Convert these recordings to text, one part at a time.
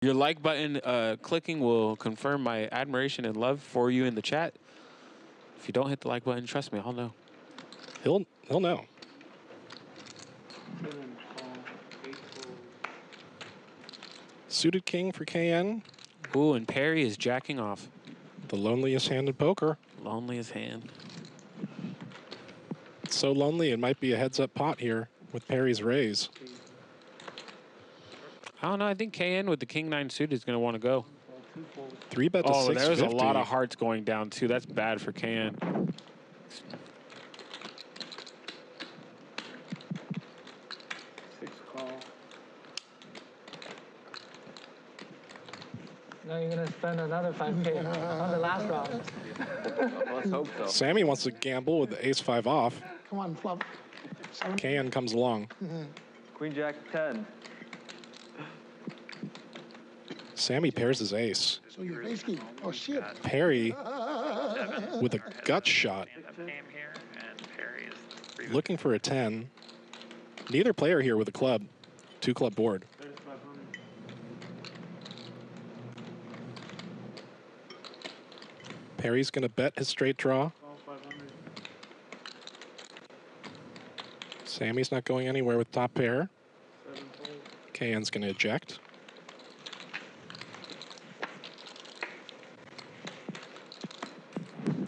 Your like button clicking will confirm my admiration and love for you in the chat. If you don't hit the like button, trust me, I'll know. He'll know. Suited king for KN. Ooh, and Perry is jacking off. The loneliest hand in poker. Loneliest hand. It's so lonely, it might be a heads-up pot here with Perry's raise. I don't know. I think KN with the king-9 suit is going to want to go. 3-bet to 650. There's a lot of hearts going down, too. That's bad for KN. Now you're going to spend another 5K on the last round. Let's hope so. Sammy wants to gamble with the ace-5 off. Come on, flop. KN comes along. Queen Jack 10. Sammy pairs his ace. So you're basically, oh shit. Perry with a gut shot. Looking for a 10. Neither player here with a club. 2-club board. Perry's going to bet his straight draw. Sammy's not going anywhere with top pair. KN's going to eject.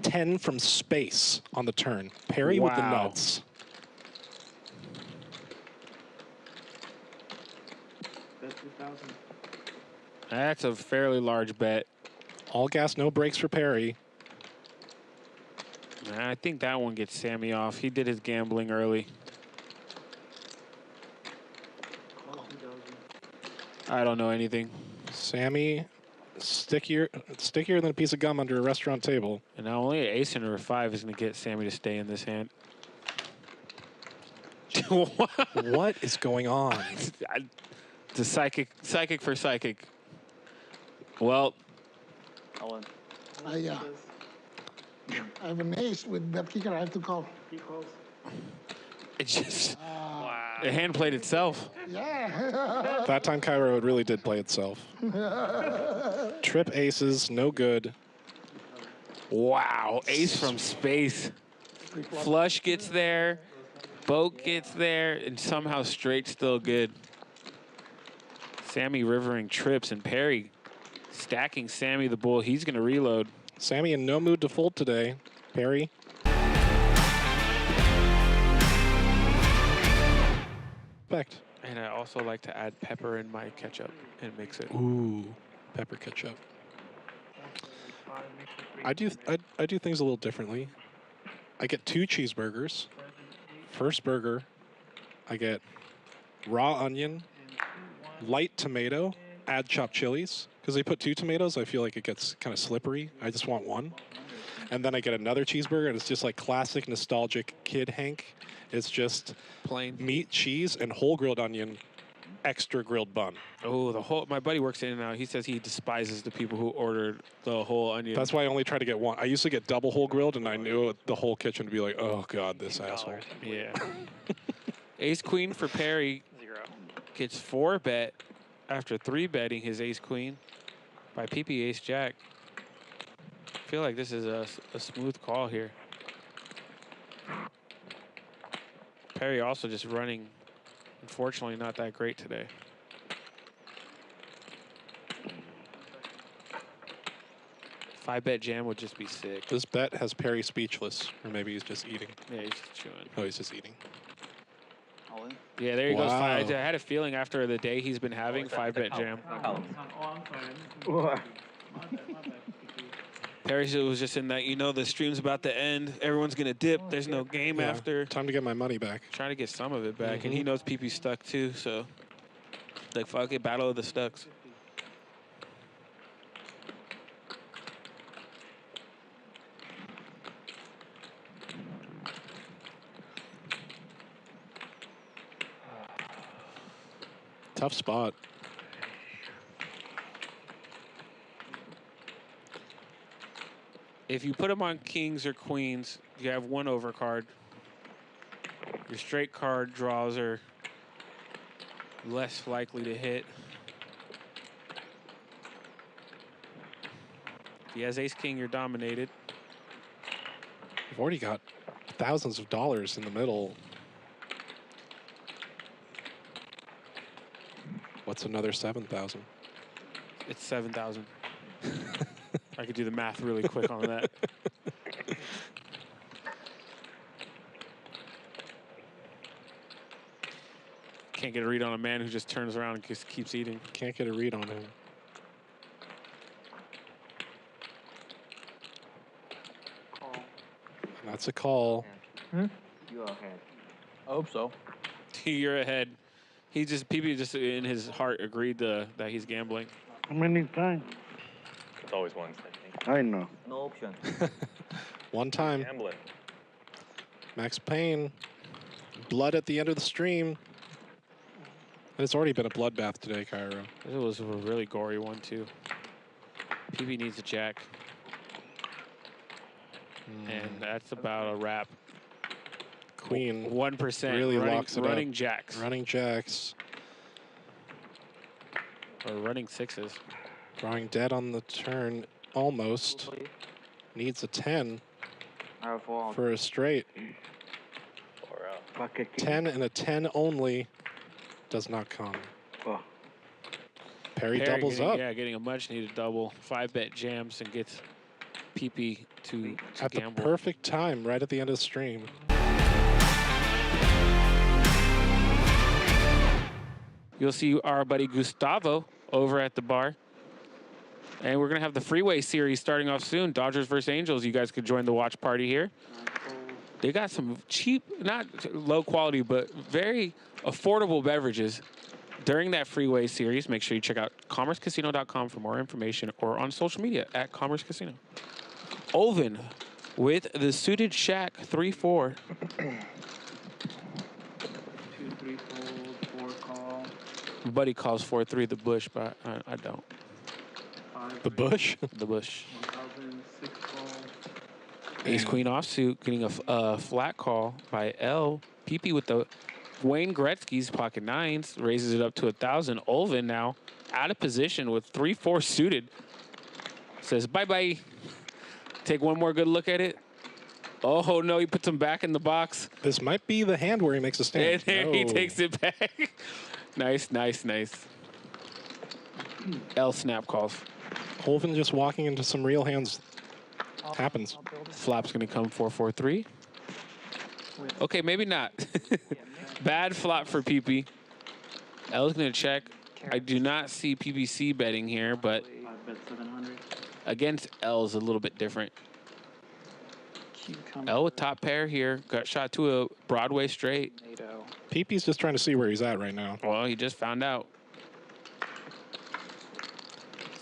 $10 from space on the turn. Perry with the nuts. That's a fairly large bet. All gas, no brakes for Perry. I think that one gets Sammy off. He did his gambling early. I don't know anything. Sammy, stickier than a piece of gum under a restaurant table. And now only an ace and a 5 is going to get Sammy to stay in this hand. What is going on? The psychic for psychic. Well, I have an ace with bet kicker. I have to call. it just the hand played itself. Yeah. That time Cairo really did play itself. Trip aces, no good. Wow, ace from space. Flush gets there, boat gets there, and somehow straight's still good. Sammy rivering trips, and Perry stacking Sammy the bull. He's going to reload. Sammy in no mood to fold today. Perry. Respect. And I also like to add pepper in my ketchup and mix it. Ooh, pepper ketchup. I do things a little differently. I get 2 cheeseburgers. First burger, I get raw onion, light tomato, add chopped chilies. Because they put 2 tomatoes, I feel like it gets kind of slippery. I just want 1. And then I get another cheeseburger, and it's just like classic nostalgic kid Hank. It's just plain meat, cheese, and whole grilled onion, extra grilled bun. Oh, my buddy works in and out. He says he despises the people who ordered the whole onion. That's why I only try to get 1. I used to get double whole grilled, and I knew the whole kitchen would be like, oh God, this asshole. Yeah. Ace queen for Perry. 0. Gets 4 bet after 3 betting his ace queen by PP ace jack. I feel like this is a smooth call here. Perry also just running, unfortunately, not that great today. Five bet jam would just be sick. This bet has Perry speechless, or maybe he's just eating. Yeah, he's just chewing. Oh, he's just eating. Yeah, there he goes. Wow. I had a feeling after the day he's been having, 5 bet jam. Perry was just in that, the stream's about to end. Everyone's going to dip. There's no game after. Time to get my money back. Trying to get some of it back. And he knows PP's stuck too, so like, fuck it, battle of the stucks. Tough spot. If you put them on kings or queens, you have 1 overcard. Your straight card draws are less likely to hit. He has ace king, you're dominated. We've already got thousands of dollars in the middle. What's another 7,000? It's 7,000. I could do the math really quick on that. Can't get a read on a man who just turns around and just keeps eating. Can't get a read on him. That's a call. You are ahead. I hope so. You're ahead. He just, PB just in his heart agreed that he's gambling. How many times? It's always once, I think. I know. No option. One time. Gambling. Max Payne. Blood at the end of the stream. It's already been a bloodbath today, Cairo. It was a really gory one, too. PB needs a jack. And that's about a wrap. Queen 1% really locks it running up. jacks. Running jacks. Or running sixes. Drawing dead on the turn, almost. Needs a 10 I have 4 out. for a straight. 4 out. 10 and a 10 only does not come. Oh. Perry doubles getting, up Yeah, getting a much needed double. 5-bet jams and gets PP to at gamble. the perfect time, right at the end of the stream. You'll see our buddy Gustavo over at the bar. And we're going to have the Freeway Series starting off soon. Dodgers versus Angels. You guys could join the watch party here. They got some cheap, not low quality, but very affordable beverages during that Freeway Series. Make sure you check out commercecasino.com for more information or on social media at Commerce Casino. Olvin with the suited shack 3-4. 2-3 fold, 4 call. Buddy calls 4-3 the bush, but I don't. 5 The bush? The bush. 1,000, 6 call. Ace queen offsuit, getting a flat call by L. PP with the Wayne Gretzky's pocket nines, raises it up to 1,000. Olvin now out of position with 3-4 suited. Says bye-bye. Take one more good look at it. Oh, no, he puts him back in the box. This might be the hand where he makes a And stand. there he No. takes it back. Nice, nice, nice. L snap calls. Olvin just walking into some real hands happens. Flop's going to come 4-4-3. Okay, maybe not. Bad flop for PP. L's going to check. I do not see PBC betting here, but 5-bet 700. against L's a little bit different. L with top pair here. Got shot to a Broadway straight. PP's just trying to see where he's at right now. Well, he just found out.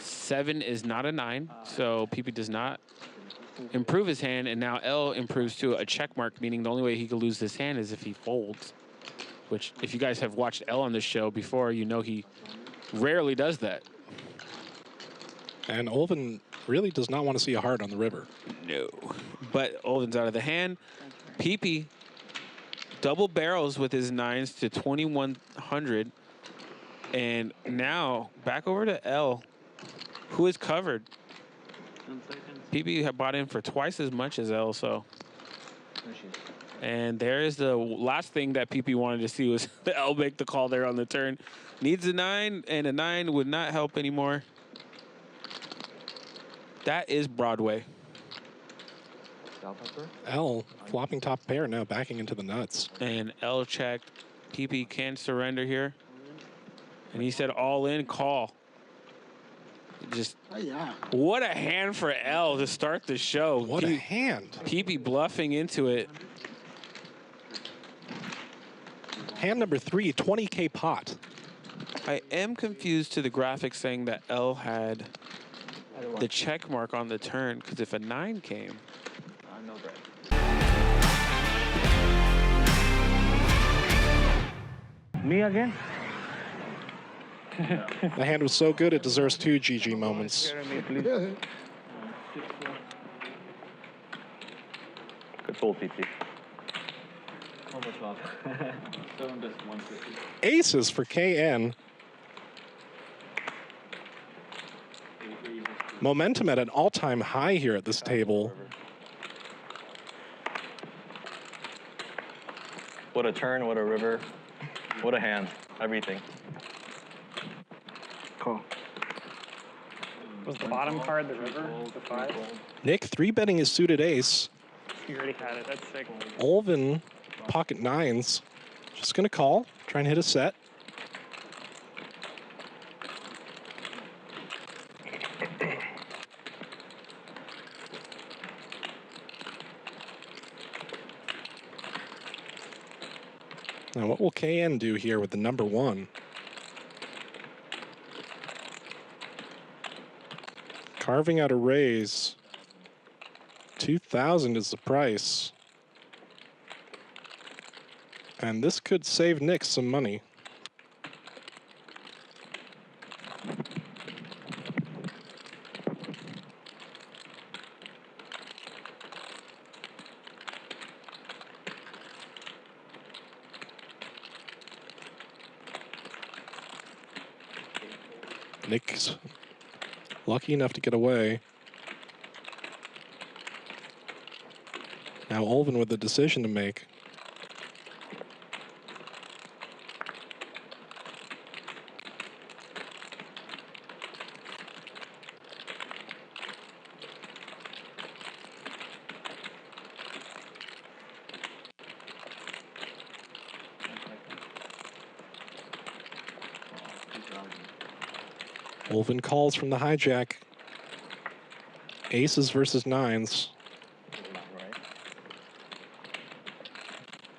7 is not a 9, so PP does not improve his hand, and now L improves to a check mark, meaning the only way he could lose this hand is if he folds, which if you guys have watched L on this show before, you know he rarely does that. And Olvin really does not want to see a heart on the river. No. But Olvin's out of the hand. PP double barrels with his 9s to 2,100, and now back over to L, who is covered. 10 seconds. PP had bought in for twice as much as L, so. And there is the last thing that PP wanted to see was L make the call there on the turn. Needs a 9, and a 9 would not help anymore. That is Broadway. L flopping top pair now, backing into the nuts. And L checked. PP can surrender here. And he said all in, call. Just Oh, yeah. what a hand for L to start the show. What a hand. PP bluffing into it. Hand number 3, 20K pot. I am confused to the graphic saying that L had the check mark on the turn, because if a 9 came. No bread. Me again? The hand was so good it deserves 2 GG moments. Me, please. Good fold, PP. Overflop. 7 bets 150. Aces for KN. Momentum at an all-time high here at this table. What a turn, what a river, what a hand, everything. Call. Was the bottom card the river? The 5? Nick 3-betting his suited ace. You already had it. That's sick. Olvin, pocket 9s. Just going to call, try and hit a set. Now, what will KN do here with the number 1? Carving out a raise. 2,000 is the price. And this could save Nick some money. Nick's lucky enough to get away. Now Olvin with the decision to make. Olvin calls from the hijack. Aces versus 9s.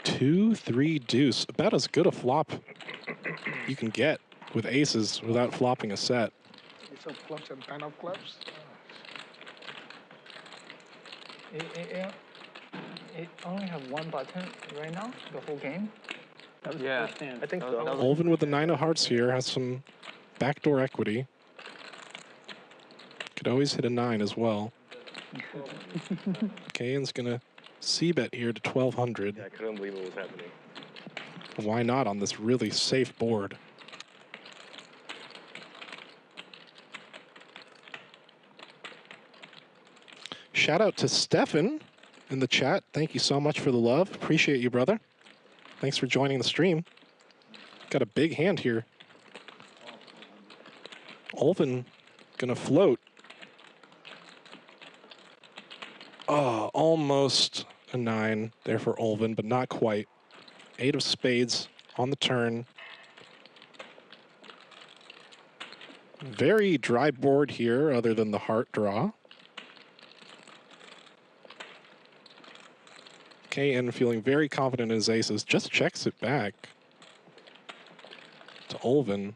2, 3, deuce. About as good a flop you can get with aces without flopping a set. Ace of clubs and 10 of clubs. It only have one button right now, the whole game. Yeah, I think so. Olvin with the 9 of hearts here has some backdoor equity. Could always hit a 9 as well. Kayan's gonna c-bet here to 1,200. Yeah, I couldn't believe what was happening. Why not on this really safe board? Shout out to Stefan in the chat. Thank you so much for the love. Appreciate you, brother. Thanks for joining the stream. Got a big hand here. Olvin gonna float. Oh, almost a 9 there for Olvin, but not quite. 8 of spades on the turn. Very dry board here, other than the heart draw. KN feeling very confident in his aces, just checks it back to Olvin.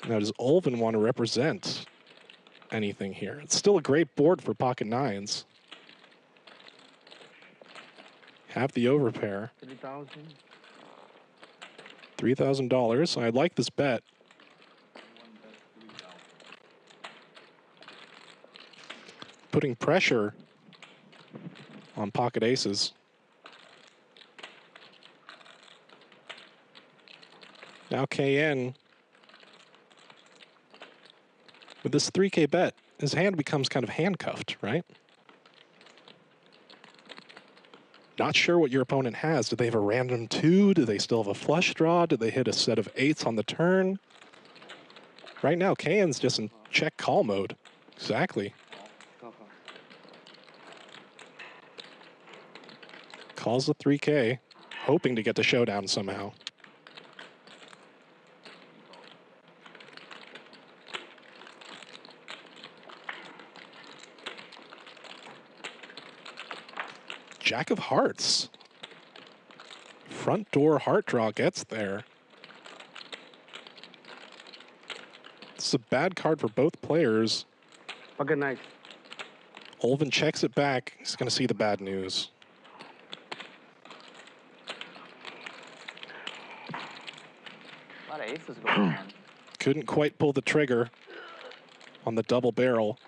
Now, does Olvin want to represent anything here? It's still a great board for pocket 9s. Have the overpair. 3,000. $3,000. I like this bet. Putting pressure on pocket aces. Now KN, with this 3K bet, his hand becomes kind of handcuffed, right? Not sure what your opponent has. Do they have a random 2? Do they still have a flush draw? Do they hit a set of 8s on the turn? Right now, KN's just in check call mode. Exactly. Calls the 3K, hoping to get the showdown somehow. Jack of hearts. Front door heart draw gets there. This is a bad card for both players. Good night. Olvin checks it back. He's going to see the bad news. A lot of aces going on. Couldn't quite pull the trigger on the double barrel.